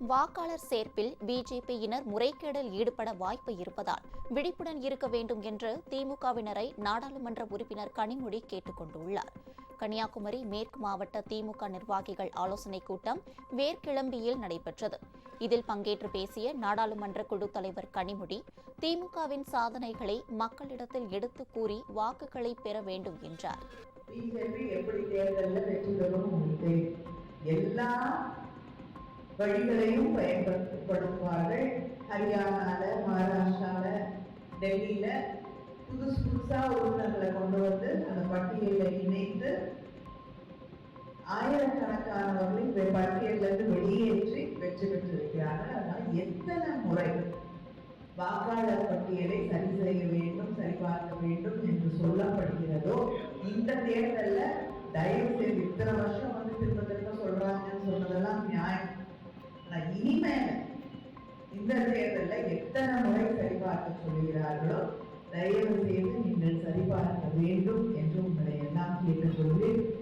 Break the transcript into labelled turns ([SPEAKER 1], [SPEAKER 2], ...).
[SPEAKER 1] வாக்காளர் சேர்ப்பில் பிஜேபியினர் முறைகேடில் ஈடுபட வாய்ப்பு இருப்பதால் விழிப்புடன் இருக்க வேண்டும் என்று திமுகவினரை நாடாளுமன்ற உறுப்பினர் கனிமொழி கேட்டுக் கொண்டுள்ளார். கன்னியாகுமரி மேற்கு மாவட்ட திமுக நிர்வாகிகள் ஆலோசனைக் கூட்டம் வேர்கிளம்பியில் நடைபெற்றது. இதில் பங்கேற்று பேசிய நாடாளுமன்ற குழு தலைவர் கனிமொழி, திமுகவின் சாதனைகளை மக்களிடத்தில் எடுத்துக் கூறி வாக்குகளை பெற வேண்டும் என்றார்.
[SPEAKER 2] வழிகளையும் பயன்படுத்துவார்கள். ஹரியானால, மகாராஷ்டிரால, டெல்லியில புதுசா உறுப்பினர்களை கொண்டு வந்து அந்த பட்டியலில் இணைத்து ஆயிரக்கணக்கானவர்களை பட்டியலிருந்து வெளியேற்றி வெற்றி பெற்றிருக்கிறார்கள். அதனால் எத்தனை முறை வாக்காளர் பட்டியலை சரி செய்ய வேண்டும், சரிபார்க்க வேண்டும் என்று சொல்லப்படுகிறதோ, இந்த தேர்தலில் தயவு செய்து இத்தனை வருஷம் வந்து திரும்ப திரும்ப சொல்றாங்கன்னு சொன்னதெல்லாம் நியாயம். இனிமேல் இந்த தேர்தலில் எத்தனை முறை சரிபார்க்க சொல்கிறார்களோ தயவு செய்து நீங்கள் சரிபார்க்க வேண்டும் என்று உங்களை எல்லாம் கேட்டுக்கொள்வேன்.